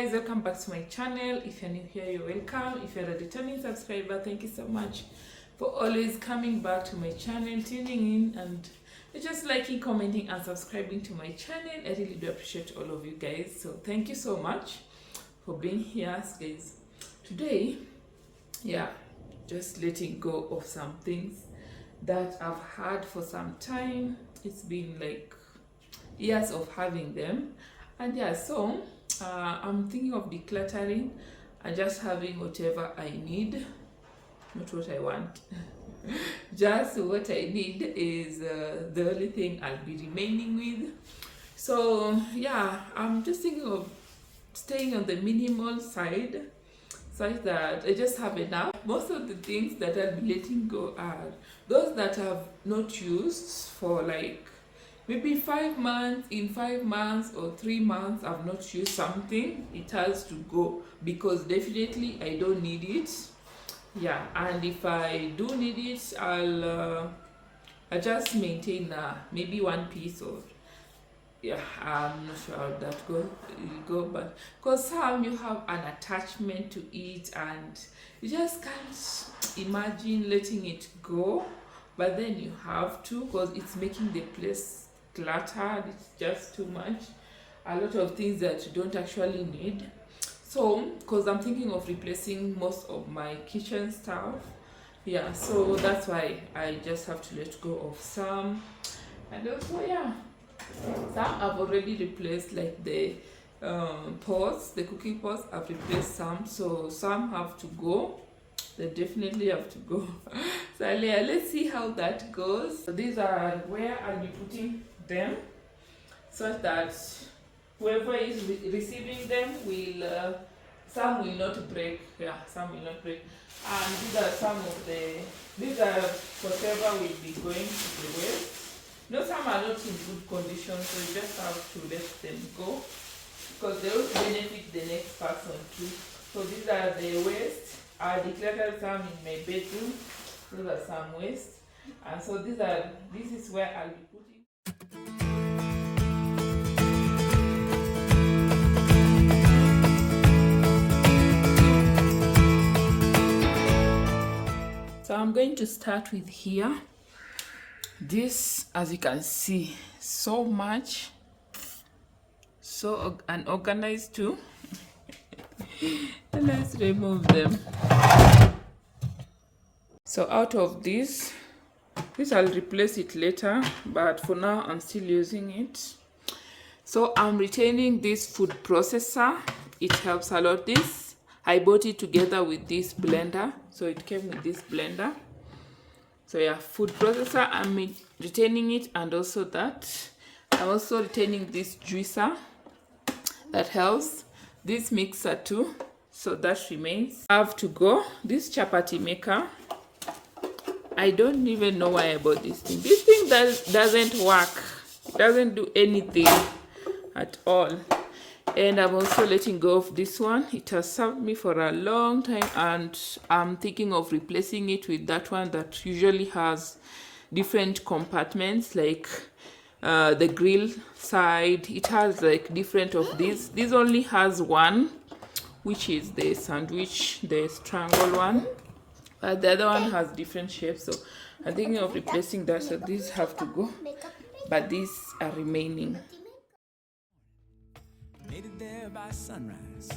guys, welcome back to my channel. If you're new here, you're welcome. If you're a returning subscriber, thank you so much for always coming back to my channel, tuning in, and just liking, commenting, and subscribing to my channel. I really do appreciate all of you guys, so thank you so much for being here, guys. Today, just letting go of some things that I've had for some time. It's been like years of having them, and so I'm thinking of decluttering and just having whatever I need, not what I want. Just what I need is the only thing I'll be remaining with. So I'm just thinking of staying on the minimal side, such that I just have enough. Most of the things that I'll be letting go are those that I've not used for like maybe 5 months. In 5 months or 3 months I've not used something, it has to go, because definitely I don't need it. And if I do need it, I just maintain maybe one piece, or I'm not sure how that will go, but because some you have an attachment to it and you just can't imagine letting it go, but then you have to, because it's making the place cluttered. It's just too much, a lot of things that you don't actually need. So because I'm thinking of replacing most of my kitchen stuff, so that's why I just have to let go of some. And also some I've already replaced, like the pots, the cooking pots. I've replaced some, so some have to go. They definitely have to go. So let's see how that goes. So these are where I'll be putting them, so that whoever is receiving them will some will not break. Some will not break. And these are some of these are whatever will be going to the waste. Some are not in good condition, so you just have to let them go, because they will benefit the next person too. So these are the waste. I decluttered some in my bedroom. Those are some waste, and so this is where I'll be putting. So I'm going to start with here. This, as you can see, so much, so unorganized too. Let's remove them. So out of this I'll replace it later, but for now I'm still using it. So I'm retaining this food processor. It helps a lot. This I bought it together with this blender, so it came with this blender. So food processor, I'm retaining it, and also that I'm also retaining this juicer that helps. This mixer too, so that remains. I have to go. This chapati maker, I don't even know why I bought this thing. This thing doesn't work. It doesn't do anything at all. And I'm also letting go of this one. It has served me for a long time, and I'm thinking of replacing it with that one that usually has different compartments, like the grill side. It has like different of these. This only has one, which is the sandwich, the strangle one. But the other one has different shapes, so I'm thinking of replacing that. So these have to go, but these are remaining. Made it there by sunrise.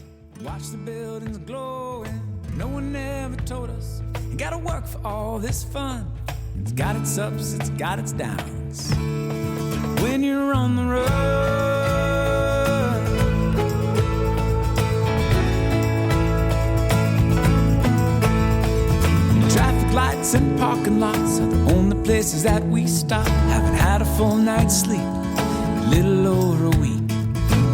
Watch the buildings glowing. No one ever told us you gotta work for all this fun. It's got its ups, it's got its downs. When you're on the road, traffic lights and parking lots are the only places that we stop. Haven't had a full night's sleep, a little over a week.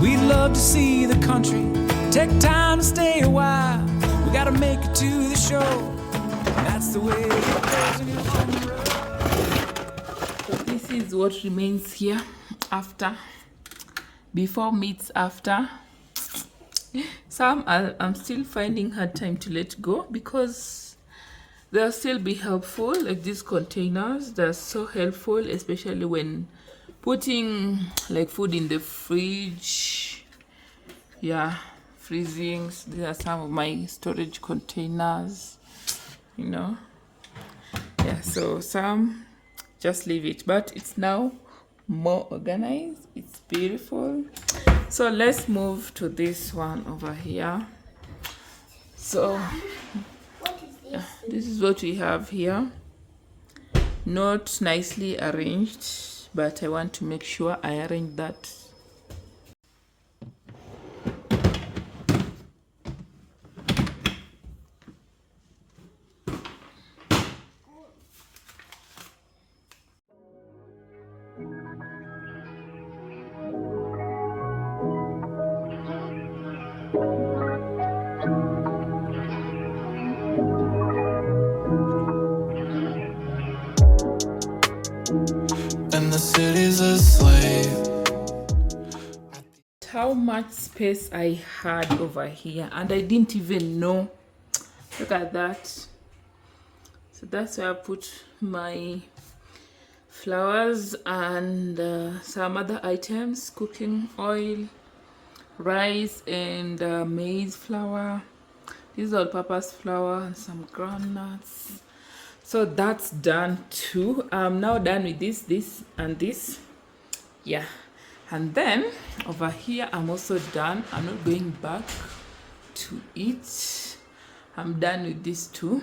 We'd love to see the country, take time to stay a while. We gotta make it to the show, and that's the way it goes when you're on the road. So this is what remains here after, before meets after. Some I'm still finding hard time to let go, because they'll still be helpful. Like these containers, they're so helpful, especially when putting like food in the fridge. freezings. These are some of my storage containers, you know. Yeah, so some just leave it, but it's now more organized. It's beautiful. So let's move to this one over here. So this is what we have here. Not nicely arranged, but I want to make sure I arrange that. And the city's a slave. How much space I had over here, and I didn't even know. Look at that. So that's where I put my flowers and some other items, cooking oil, rice, and maize flour. This is all-purpose flour and some groundnuts. So that's done too. I'm now done with this and this. Yeah. And then over here I'm also done. I'm not going back to it. I'm done with this too.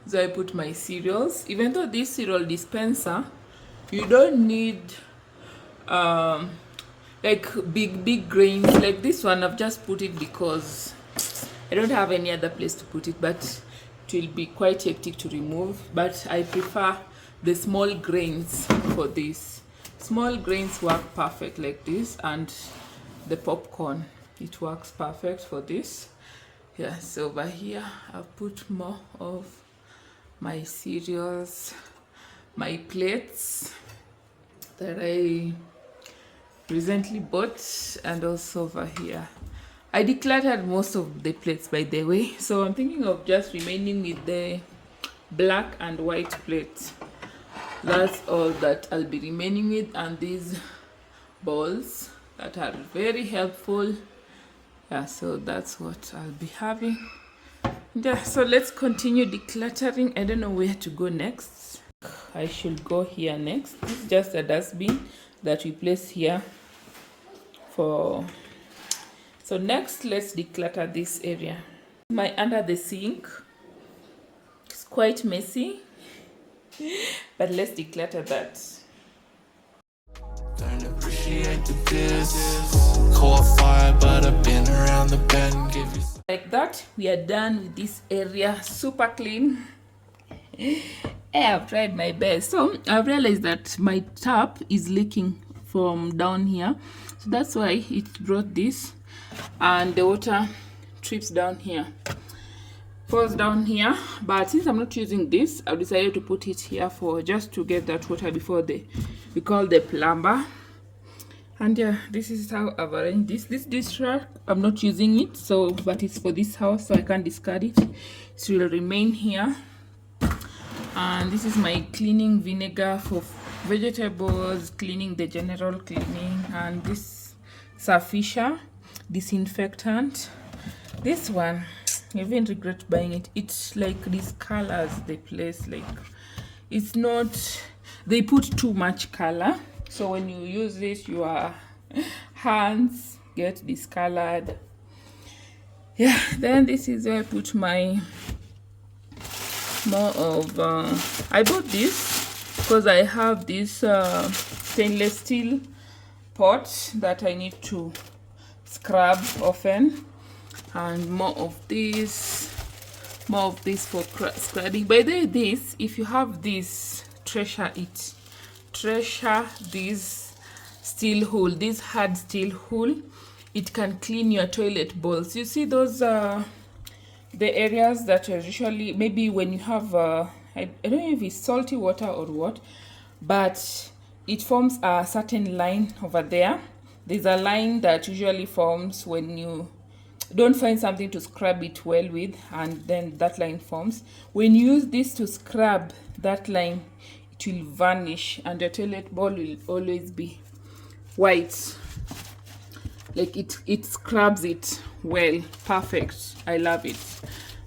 So I put my cereals. Even though this cereal dispenser, you don't need like big grains like this one. I've just put it because I don't have any other place to put it, but it will be quite hectic to remove. But I prefer the small grains for this. Small grains work perfect like this, and the popcorn, it works perfect for this. Yeah, so over here I've put more of my cereals, my plates that I recently bought, and also over here I decluttered most of the plates, by the way, so I'm thinking of just remaining with the black and white plates. That's all that I'll be remaining with, and these bowls that are very helpful. Yeah, so that's what I'll be having. Yeah, so let's continue decluttering. I don't know where to go next. I should go here next. This is just a dustbin that we place here for. So next, let's declutter this area. My under the sink. It's quite messy, but let's declutter that. Don't appreciate the business. Caught fire, but I've been around the bend. Give you Like that, we are done with this area. Super clean. I've tried my best. So I've realized that my tap is leaking from down here. So that's why it brought this. And the water trips down here, falls down here. But since I'm not using this, I've decided to put it here for just to get that water before we call the plumber. And yeah, this is how I've arranged this dish rack. I'm not using it, so but it's for this house, so I can't discard it. It will remain here. And this is my cleaning vinegar for vegetables, cleaning, the general cleaning. And this Surfisher disinfectant. This one, I even regret buying it. It's like these colors they place, like it's not, they put too much color, so when you use this your hands get discolored. Yeah, then this is where I put my more of I bought this because I have this stainless steel pot that I need to scrub often, and more of this for scrubbing. By the way, this, if you have this, treasure it. Treasure this steel hole, this hard steel hole. It can clean your toilet bowls. You see those the areas that are usually, maybe when you have I don't know if it's salty water or what, but it forms a certain line over there. There's a line that usually forms when you don't find something to scrub it well with, and then that line forms. When you use this to scrub that line, it will vanish, and your toilet bowl will always be white. Like it scrubs it well, perfect. I love it.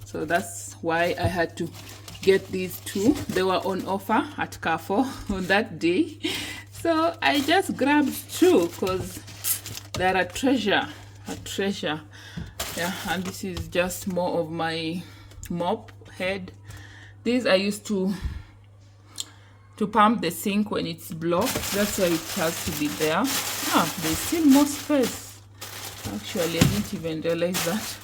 So that's why I had to get these two. They were on offer at Carrefour on that day, so I just grabbed two because they're a treasure. Yeah. And this is just more of my mop head. These I used to pump the sink when it's blocked. That's why it has to be there. There's still more space. Actually, I didn't even realize that.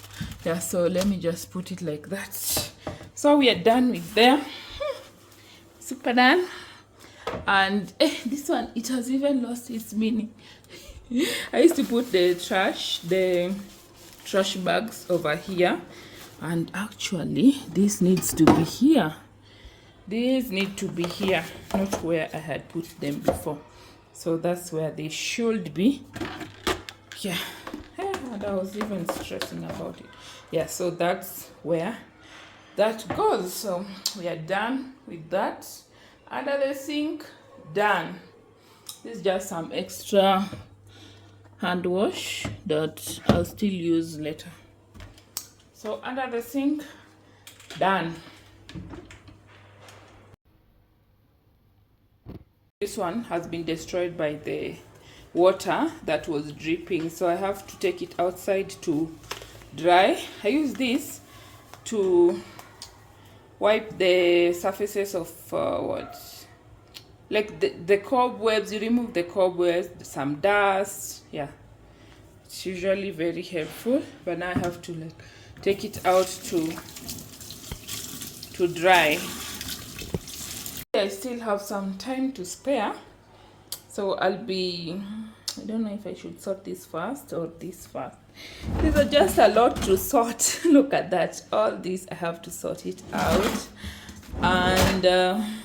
Yeah, so let me just put it like that. So we are done with there. Super done. And this one, it has even lost its meaning. I used to put the trash bags over here, and actually this needs to be here. These need to be here, not where I had put them before. So that's where they should be. Yeah, and I was even stressing about it. Yeah, so that's where that goes. So we are done with that. Under the sink, done. This is just some extra hand wash that I'll still use later. So under the sink, done. This one has been destroyed by the water that was dripping, so I have to take it outside to dry. I use this to wipe the surfaces of like the cobwebs. You remove the cobwebs, some dust. Yeah, it's usually very helpful, but now I have to like take it out to dry. I still have some time to spare, so I don't know if I should sort this first or this first. These are just a lot to sort. Look at that. All this I have to sort it out, and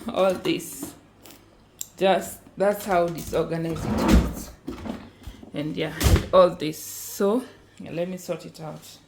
all this, just that's how disorganized it is. And yeah, and all this. So yeah, let me sort it out.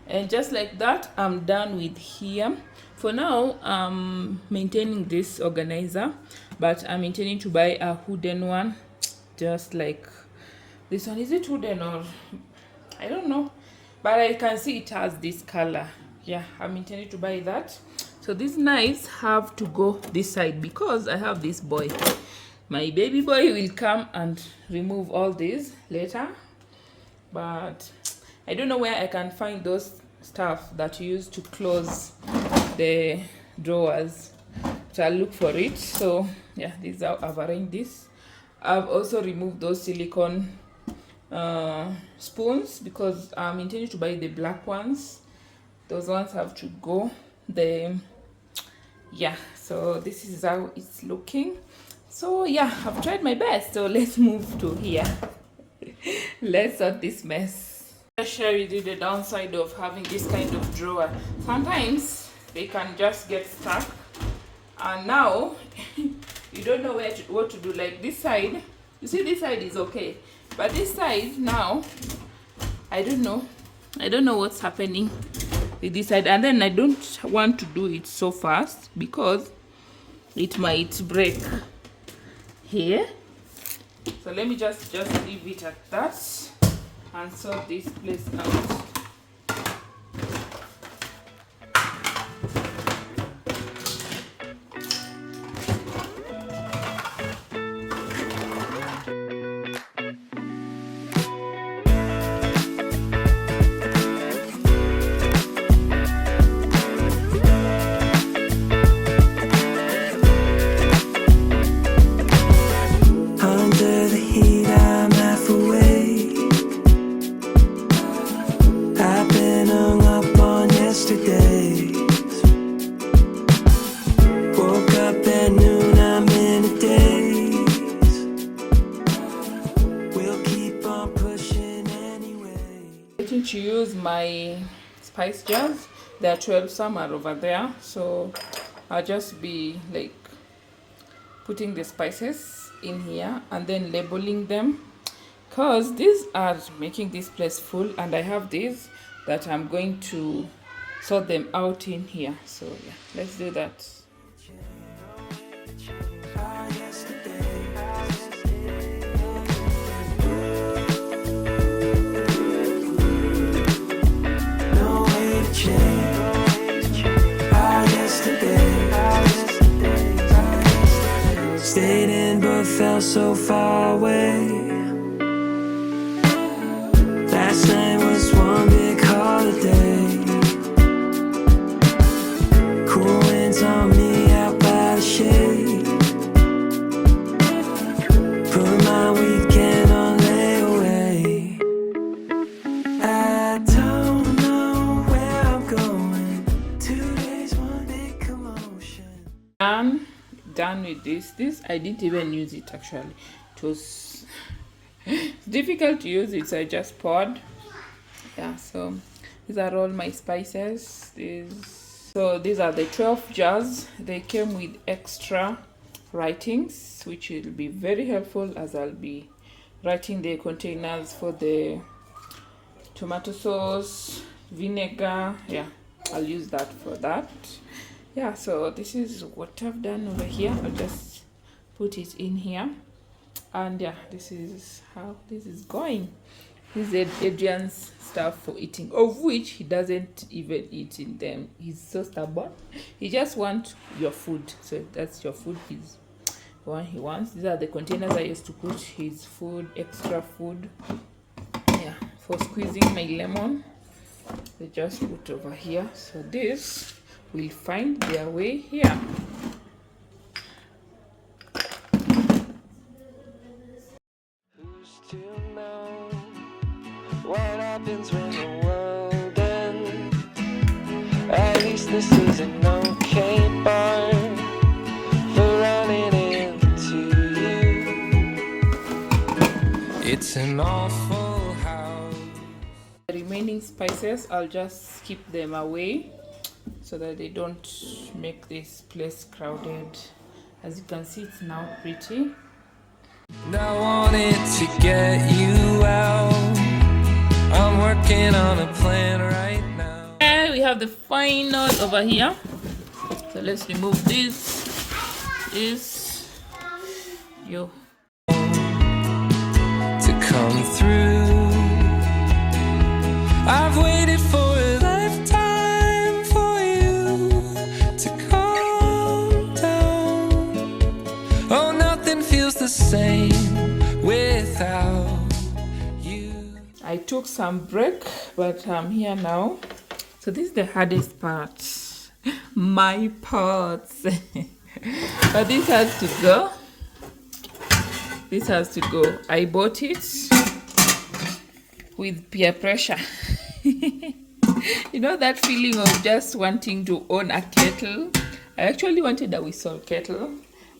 And just like that, I'm done with here. For now, I'm maintaining this organizer, but I'm intending to buy a wooden one, just like this one. Is it wooden or I don't know, but I can see it has this color. Yeah, I'm intending to buy that. So these knives have to go this side because I have this boy. My baby boy will come and remove all these later, but I don't know where I can find those stuff that you use to close the drawers. So I'll look for it. So yeah, this is how I've arranged this. I've also removed those silicone spoons because I'm intending to buy the black ones. Those ones have to go. Yeah, so this is how it's looking. So yeah, I've tried my best. So let's move to here. Let's sort this mess. I'll share with you the downside of having this kind of drawer. Sometimes they can just get stuck, and now you don't know what to do. Like this side, you see, this side is okay, But this side now, I don't know what's happening with this side, and then I don't want to do it so fast because it might break here. So let me just leave it at that and sort this place out. To use my spice jars. There are 12 some are over there, so I'll just be like putting the spices in here and then labeling them, because these are making this place full, and I have these that I'm going to sort them out in here. So yeah, let's do that. Stayed in but felt so far away. Last night was one big holiday. Cool winds on me out by the shade. Put my weekend on layaway. I don't know where I'm going. 2 days, one big commotion. Done with this I didn't even use it actually. It was difficult to use it, so I just poured. Yeah, so these are all my spices. So these are the 12 jars. They came with extra writings, which will be very helpful as I'll be writing the containers for the tomato sauce, vinegar. Yeah, I'll use that for that. Yeah, so this is what I've done over here. I'll just put it in here, and yeah, this is how this is going. This is Adrian's stuff for eating, of which he doesn't even eat in them. He's so stubborn. He just wants your food, so that's your food. He's the one he wants. These are the containers I used to put his food, extra food. Yeah, for squeezing my lemon, they just put over here. So this will find their way here. Who's to know what happens when the world ends? At least this is an okay bar for running into you. It's an awful house. The remaining spices, I'll just keep them away so that they don't make this place crowded. As you can see, it's now pretty. I wanted to get you out. I'm working on a plan right now. And we have the final over here. So let's remove this. To come through. I've waited for a lifetime for you to calm down. Oh, nothing feels the same without you. I took some break, but I'm here now. So this is the hardest part. My parts. But this has to go. This has to go. I bought it with peer pressure. You know that feeling of just wanting to own a kettle? I actually wanted a whistle kettle,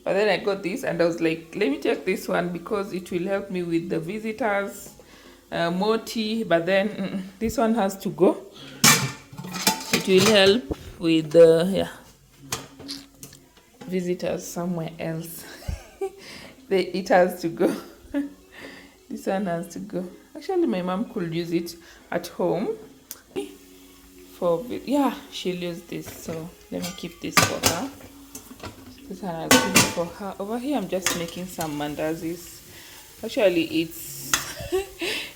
but then I got this and I was like, let me take this one because it will help me with the visitors, more tea. But then this one has to go. It will help with the visitors somewhere else. It has to go. This This one has to go. Actually, my mom could use it at home. She'll use this. So let me keep this for her. This one I'll keep it for her. Over here, I'm just making some mandazis. Actually, it's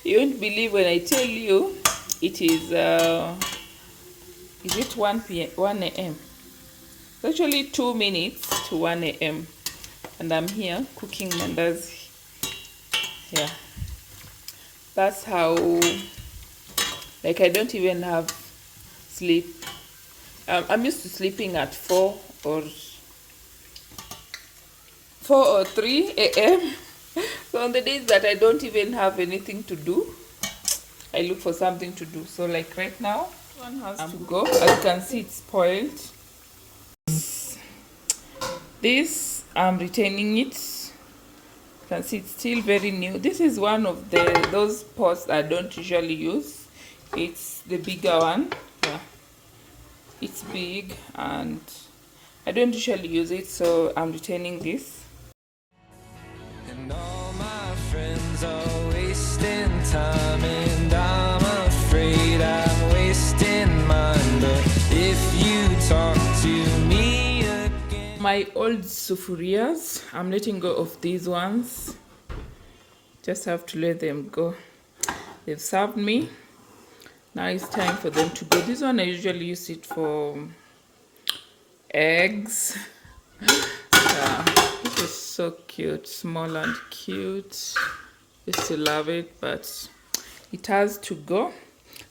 you won't believe when I tell you it is it 1 a.m. It's actually 2 minutes to 1 a.m. and I'm here cooking mandazi. Yeah, that's how, like, I don't even have sleep. I'm used to sleeping at 4 or 3 a.m. So on the days that I don't even have anything to do, I look for something to do. So like right now, one has to go. As you can see, it's spoiled. This, I'm retaining it. You can see it's still very new. This is one of those pots I don't usually use. It's the bigger one. Yeah, it's big and I don't usually use it, so I'm retaining this. And all my friends are wasting time, and I'm afraid I'm wasting mine. But if you talk to me again. My old sufurias, I'm letting go of these ones. Just have to let them go. They've served me. Now it's time for them to go. This one I usually use it for eggs. This is so cute, small and cute. Used to love it, but it has to go.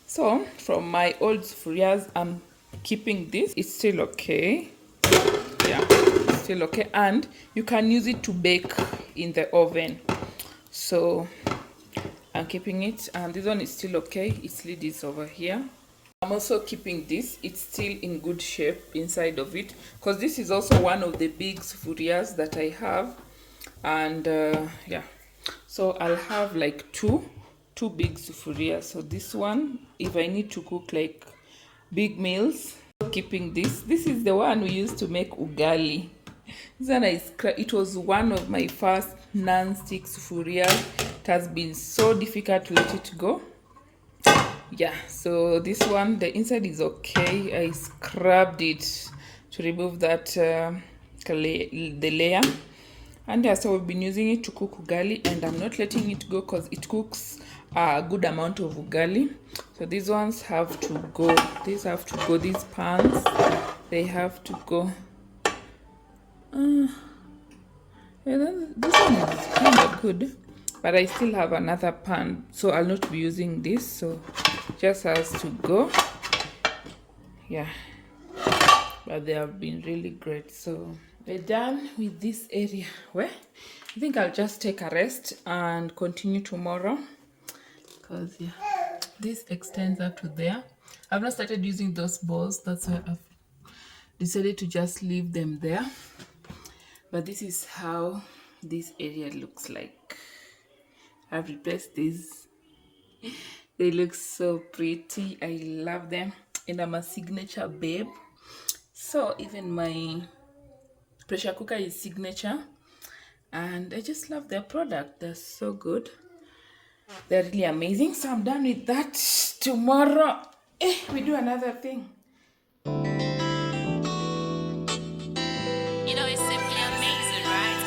So from my old sufurias, I'm keeping this. It's still okay. Yeah, it's still okay, and you can use it to bake in the oven. So I'm keeping it, and this one is still okay. Its lid is over here. I'm also keeping this. It's still in good shape inside of it, because this is also one of the big sufurias that I have. And yeah, so I'll have like two big sufurias. So this one, if I need to cook like big meals, keeping this. This is the one we used to make ugali. This one it was one of my first non-stick sufurias. It has been so difficult to let it go. Yeah, so this one, the inside is okay. I scrubbed it to remove that the layer. And yeah, so we've been using it to cook ugali, and I'm not letting it go because it cooks a good amount of ugali. So these ones have to go. These have to go. These pans, they have to go. Yeah, this one is kind of good, but I still have another pan, so I'll not be using this. So just has to go. Yeah, but they have been really great. So we're done with this area. Well, I think I'll just take a rest and continue tomorrow, because yeah, this extends up to there. I've not started using those balls, that's why I've decided to just leave them there. But this is how this area looks like. I've replaced these. They look so pretty. I love them, and I'm a signature babe. So even my pressure cooker is signature, and I just love their product. They're so good. They're really amazing. So I'm done with that. Tomorrow we do another thing. You know, it's simply amazing, right?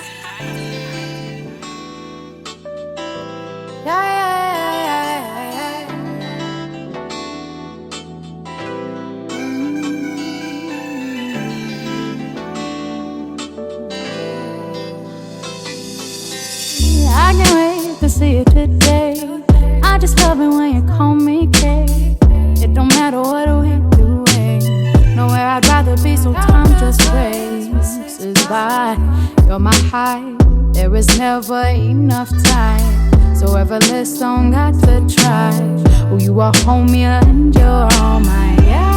Yeah. I can't wait to see you today. I just love it when you call me Kay. It don't matter what we're doing. Nowhere I'd rather be, so time just races by. You're my high, there is never enough time. So effortless, don't got to try. Oh, you are homie and you're all mine. Yeah.